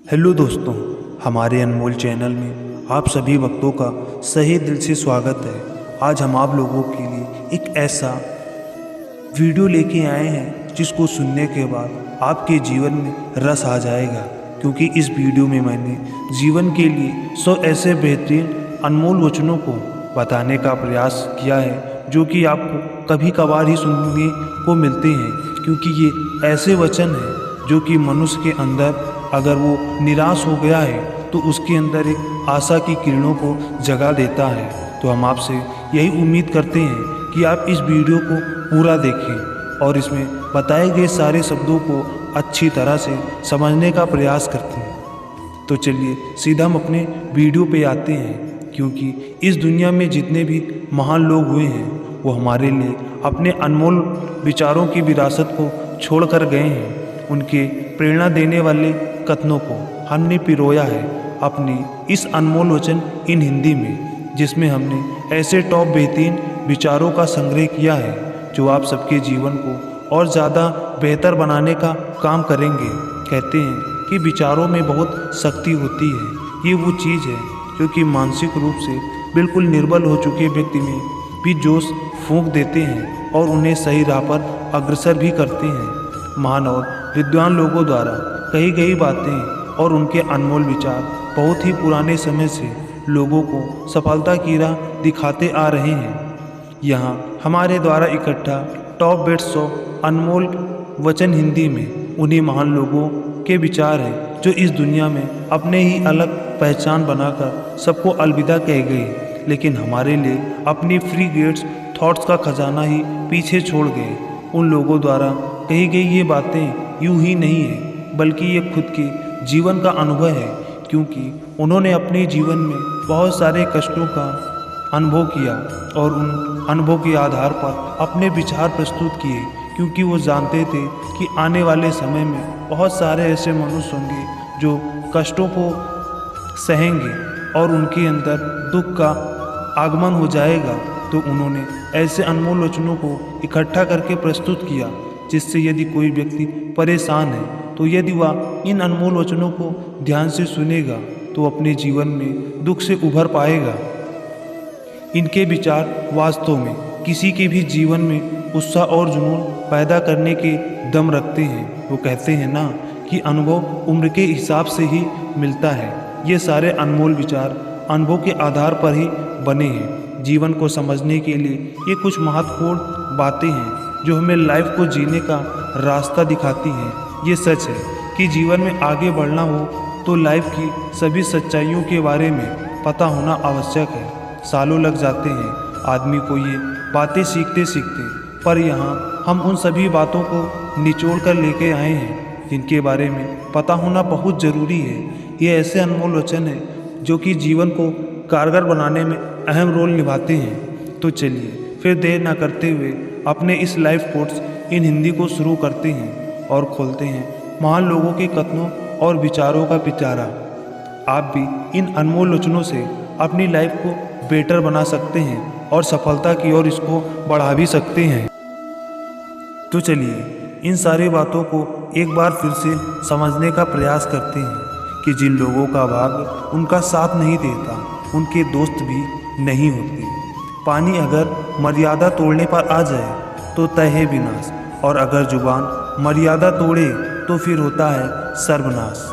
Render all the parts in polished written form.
Hello दोस्तों, हमारे अनमोल channel में आप सभी भक्तों का सही दिल से स्वागत है। आज हम आप लोगों के लिए एक ऐसा वीडियो लेके आए हैं जिसको सुनने के बाद आपके जीवन में रस आ जाएगा, क्योंकि इस वीडियो में मैंने जीवन के लिए 100 ऐसे बेहतरीन अनमोल वचनों को बताने का प्रयास किया है जो कि आपको कभी कभार ही सुनने को मिलते हैं, क्योंकि ये ऐसे वचन हैं जो कि मनुष्य के अंदर अगर वो निराश हो गया है तो उसके अंदर एक आशा की किरणों को जगा देता है। तो हम आपसे यही उम्मीद करते हैं कि आप इस वीडियो को पूरा देखें और इसमें बताए गए सारे शब्दों को अच्छी तरह से समझने का प्रयास करते हैं। तो चलिए सीधा हम अपने वीडियो पे आते हैं, क्योंकि इस दुनिया में जितने भी महान लोग हुए हैं वो हमारे लिए अपने अनमोल विचारों की विरासत को छोड़ कर गए हैं। उनके प्रेरणा देने वाले कथनों को हमने पिरोया है अपनी इस अनमोल वचन इन हिंदी में, जिसमें हमने ऐसे टॉप बेहतरीन विचारों का संग्रह किया है जो आप सबके जीवन को और ज़्यादा बेहतर बनाने का काम करेंगे। कहते हैं कि विचारों में बहुत शक्ति होती है। ये वो चीज़ है जो कि मानसिक रूप से बिल्कुल निर्बल हो चुके व्यक्ति में भी जोश फूंक देते हैं और उन्हें सही राह पर अग्रसर भी करते हैं। महान और विद्वान लोगों द्वारा कही गई बातें और उनके अनमोल विचार बहुत ही पुराने समय से लोगों को सफलता की राह दिखाते आ रहे हैं। यहाँ हमारे द्वारा इकट्ठा टॉप बेस्ट 100 अनमोल वचन हिंदी में उन्हीं महान लोगों के विचार हैं जो इस दुनिया में अपने ही अलग पहचान बनाकर सबको अलविदा कह गए, लेकिन हमारे लिए अपनी फ्री गेट्स थॉट्स का खजाना ही पीछे छोड़ गए। उन लोगों द्वारा कही गई ये बातें यूं ही नहीं है, बल्कि ये खुद के जीवन का अनुभव है, क्योंकि उन्होंने अपने जीवन में बहुत सारे कष्टों का अनुभव किया और उन अनुभव के आधार पर अपने विचार प्रस्तुत किए, क्योंकि वो जानते थे कि आने वाले समय में बहुत सारे ऐसे मनुष्य होंगे जो कष्टों को सहेंगे और उनके अंदर दुख का आगमन हो जाएगा। तो उन्होंने ऐसे अनमोल वचनों को इकट्ठा करके प्रस्तुत किया, जिससे यदि कोई व्यक्ति परेशान है तो यदि वह इन अनमोल वचनों को ध्यान से सुनेगा तो अपने जीवन में दुख से उभर पाएगा। इनके विचार वास्तव में किसी के भी जीवन में उत्साह और जुनून पैदा करने के दम रखते हैं। वो कहते हैं ना कि अनुभव उम्र के हिसाब से ही मिलता है। ये सारे अनमोल विचार अनुभव के आधार पर ही बने हैं। जीवन को समझने के लिए ये कुछ महत्वपूर्ण बातें हैं जो हमें लाइफ को जीने का रास्ता दिखाती हैं। ये सच है कि जीवन में आगे बढ़ना हो तो लाइफ की सभी सच्चाइयों के बारे में पता होना आवश्यक है। सालों लग जाते हैं आदमी को ये बातें सीखते सीखते, पर यहाँ हम उन सभी बातों को निचोड़ कर लेके आए हैं जिनके बारे में पता होना बहुत ज़रूरी है। ये ऐसे अनमोल वचन हैं जो कि जीवन को कारगर बनाने में अहम रोल निभाते हैं। तो चलिए फिर देर ना करते हुए अपने इस लाइफ कोर्स इन हिंदी को शुरू करते हैं और खोलते हैं महान लोगों के कथनों और विचारों का पिटारा। आप भी इन अनमोल वचनों से अपनी लाइफ को बेटर बना सकते हैं और सफलता की ओर इसको बढ़ा भी सकते हैं। तो चलिए इन सारी बातों को एक बार फिर से समझने का प्रयास करते हैं कि जिन लोगों का भाग्य उनका साथ नहीं देता उनके दोस्त भी नहीं होते। पानी अगर मर्यादा तोड़ने पर आ जाए तो तय है विनाश, और अगर जुबान मर्यादा तोड़े तो फिर होता है सर्वनाश।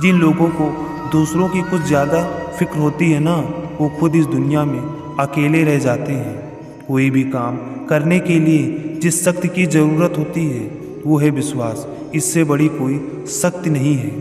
जिन लोगों को दूसरों की कुछ ज़्यादा फिक्र होती है ना, वो खुद इस दुनिया में अकेले रह जाते हैं। कोई भी काम करने के लिए जिस शक्ति की ज़रूरत होती है वो है विश्वास। इससे बड़ी कोई शक्ति नहीं है।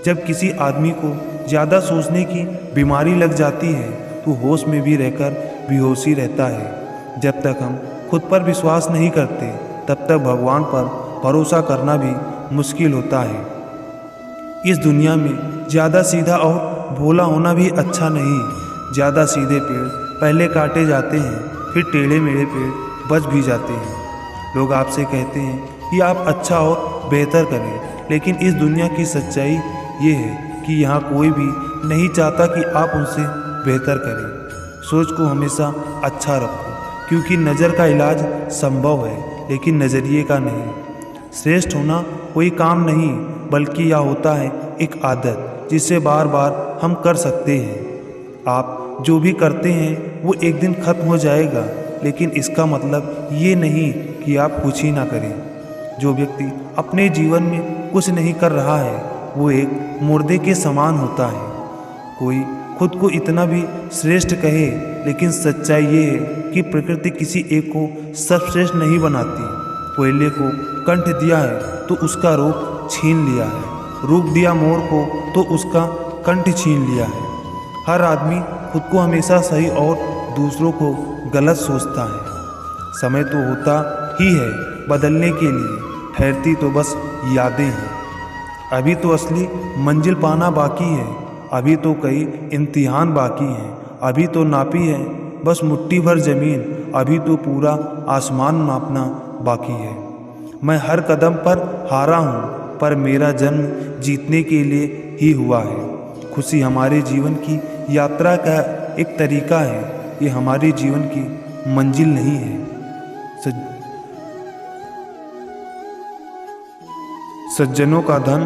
जब किसी आदमी को ज़्यादा सोचने की बीमारी लग जाती है तो होश में भी रहकर बेहोशी रहता है। जब तक हम खुद पर विश्वास नहीं करते तब तक भगवान पर भरोसा करना भी मुश्किल होता है। इस दुनिया में ज़्यादा सीधा और भोला होना भी अच्छा नहीं। ज़्यादा सीधे पेड़ पहले काटे जाते हैं, फिर टेढ़े मेढ़े पेड़ बच भी जाते हैं। लोग आपसे कहते हैं कि आप अच्छा और बेहतर करें, लेकिन इस दुनिया की सच्चाई ये है कि यहाँ कोई भी नहीं चाहता कि आप उनसे बेहतर करें। सोच को हमेशा अच्छा रखो, क्योंकि नज़र का इलाज संभव है लेकिन नज़रिए का नहीं। श्रेष्ठ होना कोई काम नहीं, बल्कि यह होता है एक आदत जिसे बार बार हम कर सकते हैं। आप जो भी करते हैं वो एक दिन खत्म हो जाएगा, लेकिन इसका मतलब ये नहीं कि आप कुछ ही ना करें। जो व्यक्ति अपने जीवन में कुछ नहीं कर रहा है वो एक मुर्दे के समान होता है। कोई खुद को इतना भी श्रेष्ठ कहे, लेकिन सच्चाई ये है कि प्रकृति किसी एक को सर्वश्रेष्ठ नहीं बनाती। कोयले को कंठ दिया है तो उसका रूप छीन लिया है, रूप दिया मोर को तो उसका कंठ छीन लिया है। हर आदमी खुद को हमेशा सही और दूसरों को गलत सोचता है। समय तो होता ही है बदलने के लिए, ठहरती तो बस यादें हैं। अभी तो असली मंजिल पाना बाकी है, अभी तो कई इम्तिहान बाकी हैं, अभी तो नापी है बस मुट्ठी भर ज़मीन, अभी तो पूरा आसमान नापना बाकी है। मैं हर कदम पर हारा हूँ, पर मेरा जन्म जीतने के लिए ही हुआ है। खुशी हमारे जीवन की यात्रा का एक तरीका है, ये हमारे जीवन की मंजिल नहीं है। सज्जनों का धन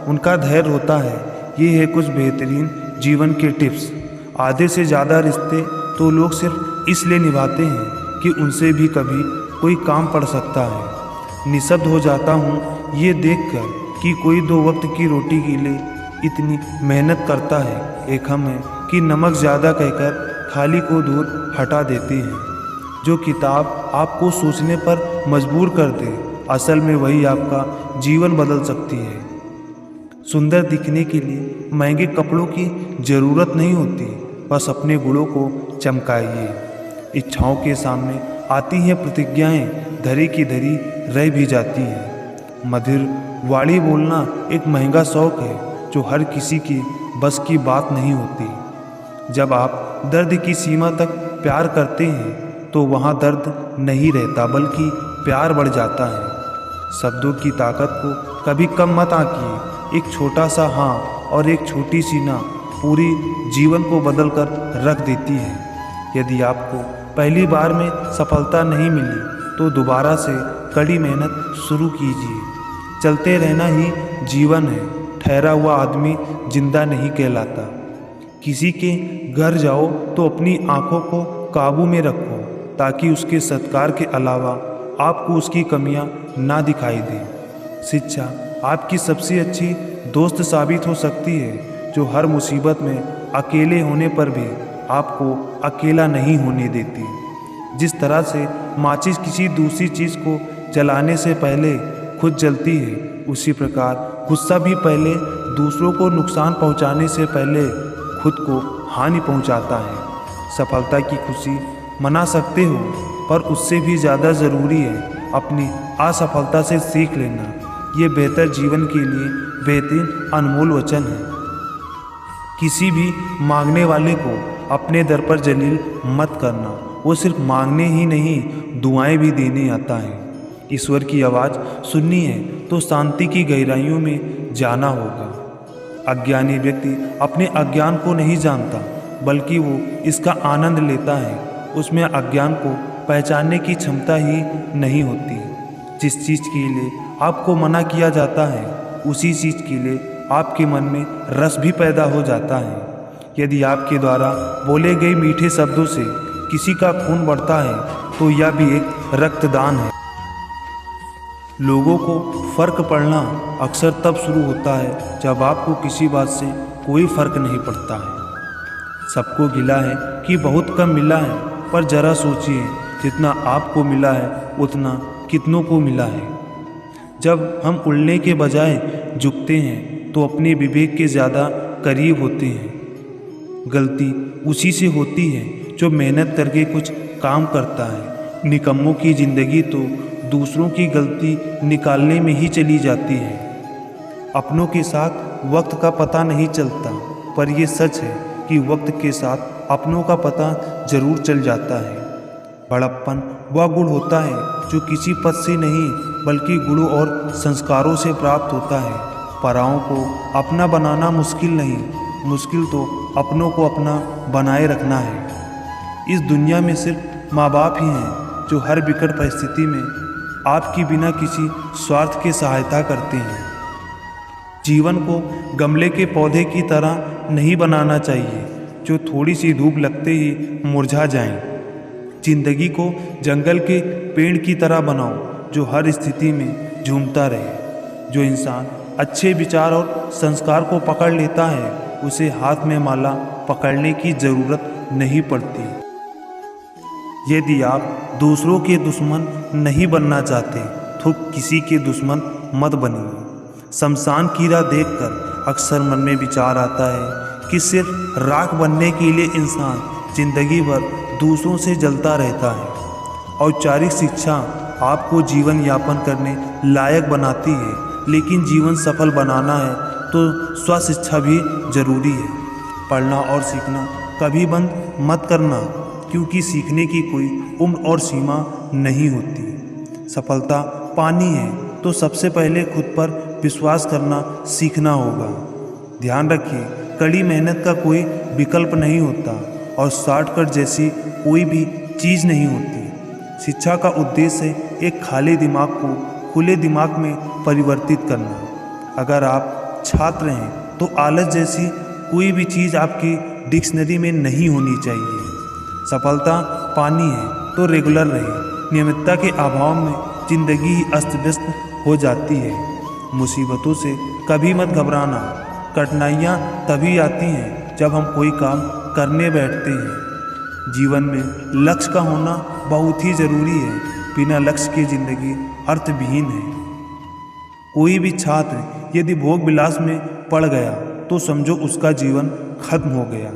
उनका धैर्य होता है। ये है कुछ बेहतरीन जीवन के टिप्स। आधे से ज़्यादा रिश्ते तो लोग सिर्फ इसलिए निभाते हैं कि उनसे भी कभी कोई काम पड़ सकता है। निःशब्द हो जाता हूँ ये देखकर कि कोई दो वक्त की रोटी के लिए इतनी मेहनत करता है। एक हम है कि नमक ज़्यादा कहकर थाली को दूर हटा देते हैं। जो किताब आपको सोचने पर मजबूर कर दे, असल में वही आपका जीवन बदल सकती है। सुंदर दिखने के लिए महंगे कपड़ों की ज़रूरत नहीं होती, बस अपने गुणों को चमकाइए। इच्छाओं के सामने आती हैं प्रतिज्ञाएं, धरी की धरी रह भी जाती हैं। मधुर वाणी बोलना एक महंगा शौक है जो हर किसी की बस की बात नहीं होती। जब आप दर्द की सीमा तक प्यार करते हैं तो वहाँ दर्द नहीं रहता, बल्कि प्यार बढ़ जाता है। शब्दों की ताकत को कभी कम मत आंकिए। एक छोटा सा हाँ और एक छोटी सी ना पूरी जीवन को बदल कर रख देती है। यदि आपको पहली बार में सफलता नहीं मिली तो दोबारा से कड़ी मेहनत शुरू कीजिए। चलते रहना ही जीवन है। ठहरा हुआ आदमी जिंदा नहीं कहलाता। किसी के घर जाओ तो अपनी आंखों को काबू में रखो, ताकि उसके सत्कार के अलावा आपको उसकी कमियां ना दिखाई दें। शिक्षा आपकी सबसे अच्छी दोस्त साबित हो सकती है, जो हर मुसीबत में अकेले होने पर भी आपको अकेला नहीं होने देती। जिस तरह से माचिस किसी दूसरी चीज़ को जलाने से पहले खुद जलती है, उसी प्रकार गुस्सा भी पहले दूसरों को नुकसान पहुंचाने से पहले खुद को हानि पहुंचाता है। सफलता की खुशी मना सकते हो, पर उससे भी ज़्यादा ज़रूरी है अपनी असफलता से सीख लेना। ये बेहतर जीवन के लिए बेहतरीन अनमोल वचन है। किसी भी मांगने वाले को अपने दर पर जलील मत करना। वो सिर्फ मांगने ही नहीं, दुआएं भी देने आता है। ईश्वर की आवाज़ सुननी है तो शांति की गहराइयों में जाना होगा। अज्ञानी व्यक्ति अपने अज्ञान को नहीं जानता, बल्कि वो इसका आनंद लेता है। उसमें अज्ञान को पहचानने की क्षमता ही नहीं होती। जिस चीज़ के लिए आपको मना किया जाता है, उसी चीज़ के लिए आपके मन में रस भी पैदा हो जाता है। यदि आपके द्वारा बोले गए मीठे शब्दों से किसी का खून बढ़ता है, तो यह भी एक रक्तदान है। लोगों को फ़र्क पड़ना अक्सर तब शुरू होता है जब आपको किसी बात से कोई फ़र्क नहीं पड़ता है। सबको गिला है कि बहुत कम मिला है, पर ज़रा सोचिए, जितना आपको मिला है उतना कितनों को मिला है। जब हम उड़ने के बजाय झुकते हैं तो अपने विवेक के ज़्यादा करीब होते हैं। गलती उसी से होती है जो मेहनत करके कुछ काम करता है। निकम्मों की ज़िंदगी तो दूसरों की गलती निकालने में ही चली जाती है। अपनों के साथ वक्त का पता नहीं चलता, पर यह सच है कि वक्त के साथ अपनों का पता जरूर चल जाता है। बड़प्पन वह गुण होता है जो किसी पद से नहीं, बल्कि गुणों और संस्कारों से प्राप्त होता है। पराओं को अपना बनाना मुश्किल नहीं, मुश्किल तो अपनों को अपना बनाए रखना है। इस दुनिया में सिर्फ माँ बाप ही हैं जो हर विकट परिस्थिति में आपकी बिना किसी स्वार्थ के सहायता करते हैं। जीवन को गमले के पौधे की तरह नहीं बनाना चाहिए जो थोड़ी सी धूप लगते ही मुरझा जाएं। जिंदगी को जंगल के पेड़ की तरह बनाओ जो हर स्थिति में झूमता रहे। जो इंसान अच्छे विचार और संस्कार को पकड़ लेता है उसे हाथ में माला पकड़ने की ज़रूरत नहीं पड़ती। यदि आप दूसरों के दुश्मन नहीं बनना चाहते तो किसी के दुश्मन मत बनिए। शमशान की राह देखकर अक्सर मन में विचार आता है कि सिर्फ राख बनने के लिए इंसान जिंदगी भर दूसरों से जलता रहता है। औपचारिक शिक्षा आपको जीवन यापन करने लायक बनाती है, लेकिन जीवन सफल बनाना है तो स्वशिक्षा भी जरूरी है। पढ़ना और सीखना कभी बंद मत करना, क्योंकि सीखने की कोई उम्र और सीमा नहीं होती। सफलता पानी है तो सबसे पहले खुद पर विश्वास करना सीखना होगा। ध्यान रखिए, कड़ी मेहनत का कोई विकल्प नहीं होता और शॉर्टकट जैसी कोई भी चीज़ नहीं होती। शिक्षा का उद्देश्य है एक खाली दिमाग को खुले दिमाग में परिवर्तित करना। अगर आप छात्र हैं तो आलस जैसी कोई भी चीज़ आपकी डिक्शनरी में नहीं होनी चाहिए। सफलता पानी है तो रेगुलर रहे। नियमितता के अभाव में जिंदगी ही अस्त व्यस्त हो जाती है। मुसीबतों से कभी मत घबराना। कठिनाइयाँ तभी आती हैं जब हम कोई काम करने बैठते हैं। जीवन में लक्ष्य का होना बहुत ही ज़रूरी है। बिना लक्ष्य की जिंदगी अर्थविहीन है। कोई भी छात्र यदि भोग विलास में पड़ गया तो समझो उसका जीवन खत्म हो गया।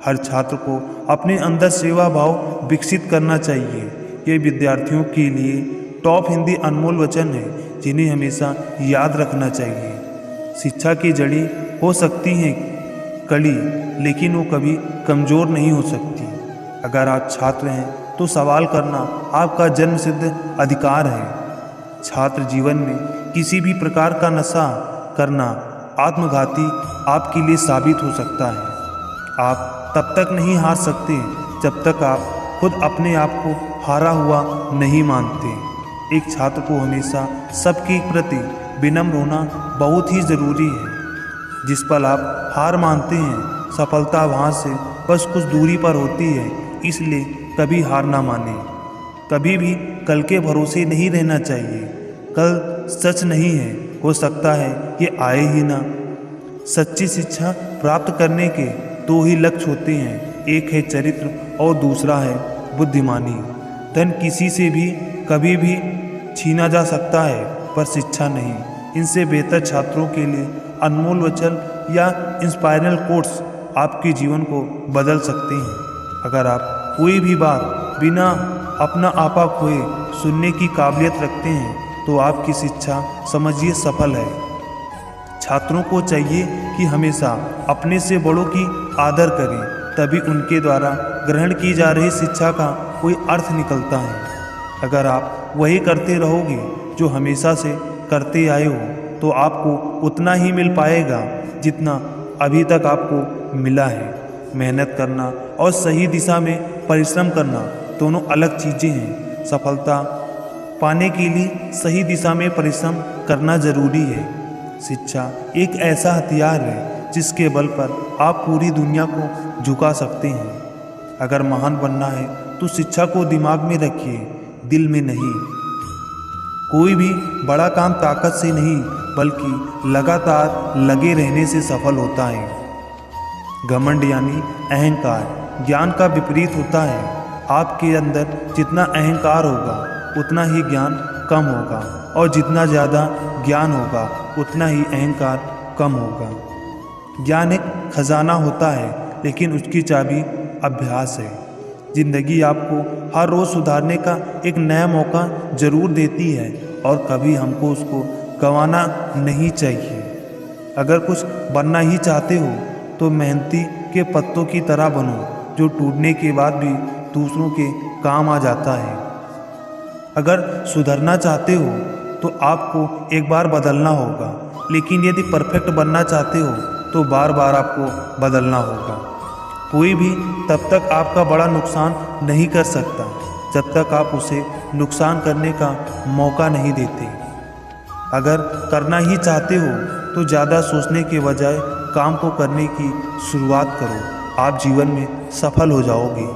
हर छात्र को अपने अंदर सेवा भाव विकसित करना चाहिए। ये विद्यार्थियों के लिए टॉप हिंदी अनमोल वचन है जिन्हें हमेशा याद रखना चाहिए। शिक्षा की जड़ी हो सकती हैं कड़ी, लेकिन वो कभी कमज़ोर नहीं हो सकती। अगर आप छात्र हैं तो सवाल करना आपका जन्मसिद्ध अधिकार है। छात्र जीवन में किसी भी प्रकार का नशा करना आत्मघाती आपके लिए साबित हो सकता है। आप तब तक नहीं हार सकते जब तक आप खुद अपने आप को हारा हुआ नहीं मानते। एक छात्र को हमेशा सबके प्रति विनम्र होना बहुत ही ज़रूरी है। जिस पल आप हार मानते हैं सफलता वहाँ से बस कुछ दूरी पर होती है। इसलिए कभी हार ना माने। कभी भी कल के भरोसे नहीं रहना चाहिए। कल सच नहीं है, हो सकता है ये आए ही ना। सच्ची शिक्षा प्राप्त करने के दो ही लक्ष्य होते हैं, एक है चरित्र और दूसरा है बुद्धिमानी। धन किसी से भी कभी भी छीना जा सकता है पर शिक्षा नहीं। इनसे बेहतर छात्रों के लिए अनमोल वचन या इंस्पायरल कोट्स आपके जीवन को बदल सकते हैं। अगर आप कोई भी बात बिना अपना आपा खोए सुनने की काबिलियत रखते हैं तो आपकी शिक्षा समझिए सफल है। छात्रों को चाहिए कि हमेशा अपने से बड़ों की आदर करें, तभी उनके द्वारा ग्रहण की जा रही शिक्षा का कोई अर्थ निकलता है। अगर आप वही करते रहोगे जो हमेशा से करते आए हो तो आपको उतना ही मिल पाएगा जितना अभी तक आपको मिला है। मेहनत करना और सही दिशा में परिश्रम करना दोनों अलग चीज़ें हैं। सफलता पाने के लिए सही दिशा में परिश्रम करना जरूरी है। शिक्षा एक ऐसा हथियार है जिसके बल पर आप पूरी दुनिया को झुका सकते हैं। अगर महान बनना है तो शिक्षा को दिमाग में रखिए, दिल में नहीं। कोई भी बड़ा काम ताकत से नहीं बल्कि लगातार लगे रहने से सफल होता है। घमंड यानी अहंकार ज्ञान का विपरीत होता है। आपके अंदर जितना अहंकार होगा उतना ही ज्ञान कम होगा और जितना ज़्यादा ज्ञान होगा उतना ही अहंकार कम होगा। ज्ञान एक खजाना होता है लेकिन उसकी चाबी अभ्यास है। जिंदगी आपको हर रोज़ सुधारने का एक नया मौका ज़रूर देती है और कभी हमको उसको गंवाना नहीं चाहिए। अगर कुछ बनना ही चाहते हो तो मेहनती के पत्तों की तरह बनो जो टूटने के बाद भी दूसरों के काम आ जाता है। अगर सुधरना चाहते हो तो आपको एक बार बदलना होगा, लेकिन यदि परफेक्ट बनना चाहते हो तो बार बार आपको बदलना होगा। कोई भी तब तक आपका बड़ा नुकसान नहीं कर सकता जब तक आप उसे नुकसान करने का मौका नहीं देते। अगर करना ही चाहते हो तो ज़्यादा सोचने के बजाय काम को करने की शुरुआत करो, आप जीवन में सफल हो जाओगे।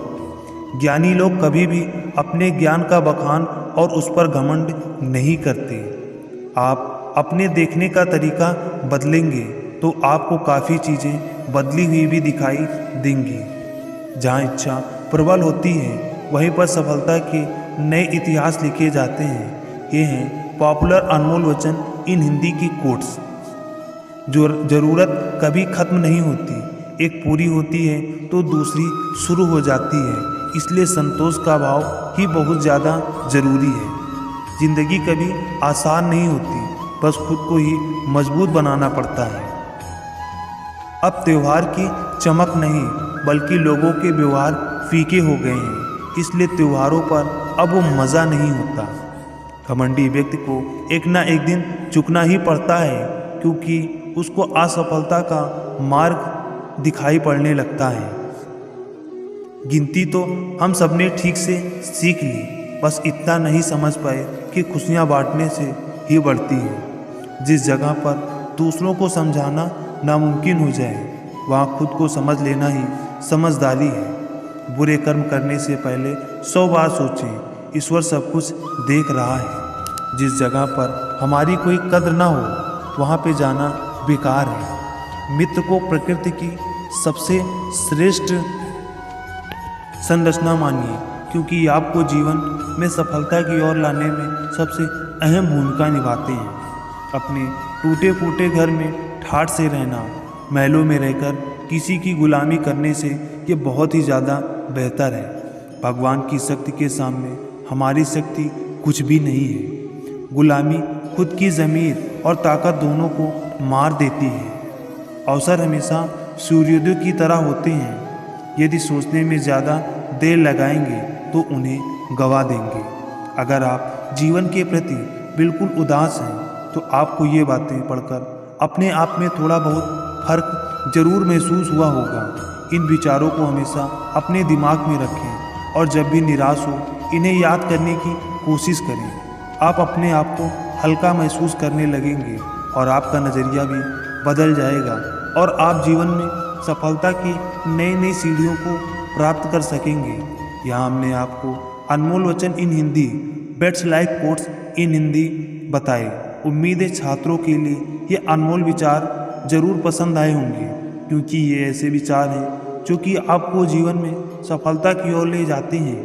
ज्ञानी लोग कभी भी अपने ज्ञान का बखान और उस पर घमंड नहीं करते। आप अपने देखने का तरीका बदलेंगे तो आपको काफ़ी चीज़ें बदली हुई भी दिखाई देंगी। जहाँ इच्छा प्रबल होती है वहीं पर सफलता के नए इतिहास लिखे जाते हैं। ये हैं पॉपुलर अनमोल वचन इन हिंदी की कोट्स। जो ज़रूरत कभी ख़त्म नहीं होती, एक पूरी होती है तो दूसरी शुरू हो जाती है, इसलिए संतोष का भाव ही बहुत ज़्यादा ज़रूरी है। ज़िंदगी कभी आसान नहीं होती, बस खुद को ही मजबूत बनाना पड़ता है। अब त्यौहार की चमक नहीं बल्कि लोगों के व्यवहार फीके हो गए हैं, इसलिए त्योहारों पर अब वो मज़ा नहीं होता। घमंडी व्यक्ति को एक ना एक दिन झुकना ही पड़ता है, क्योंकि उसको असफलता का मार्ग दिखाई पड़ने लगता है। गिनती तो हम सबने ठीक से सीख ली, बस इतना नहीं समझ पाए कि खुशियाँ बांटने से ही बढ़ती है। जिस जगह पर दूसरों को समझाना नामुमकिन हो जाए, वहाँ खुद को समझ लेना ही समझदारी है। बुरे कर्म करने से पहले 100 बार सोचें, ईश्वर सब कुछ देख रहा है। जिस जगह पर हमारी कोई कद्र ना हो वहाँ पे जाना बेकार है। मित्र को प्रकृति की सबसे श्रेष्ठ संरचना मानिए, क्योंकि आपको जीवन में सफलता की ओर लाने में सबसे अहम भूमिका निभाते हैं। अपने टूटे फूटे घर में ठाठ से रहना, महलों में रहकर किसी की गुलामी करने से ये बहुत ही ज़्यादा बेहतर है। भगवान की शक्ति के सामने हमारी शक्ति कुछ भी नहीं है। गुलामी खुद की ज़मीर और ताकत दोनों को मार देती है। अवसर हमेशा सूर्योदय की तरह होते हैं, यदि सोचने में ज़्यादा देर लगाएंगे तो उन्हें गवा देंगे। अगर आप जीवन के प्रति बिल्कुल उदास हैं तो आपको ये बातें पढ़कर अपने आप में थोड़ा बहुत फर्क जरूर महसूस हुआ होगा। इन विचारों को हमेशा अपने दिमाग में रखें और जब भी निराश हो इन्हें याद करने की कोशिश करें। आप अपने आप को हल्का महसूस करने लगेंगे और आपका नज़रिया भी बदल जाएगा और आप जीवन में सफलता की नई नई सीढ़ियों को प्राप्त कर सकेंगे। यहाँ हमने आपको अनमोल वचन in Hindi, best life quotes in Hindi बताए। उम्मीद है छात्रों के लिए ये अनमोल विचार ज़रूर पसंद आए होंगे, क्योंकि ये ऐसे विचार हैं जो कि आपको जीवन में सफलता की ओर ले जाते हैं।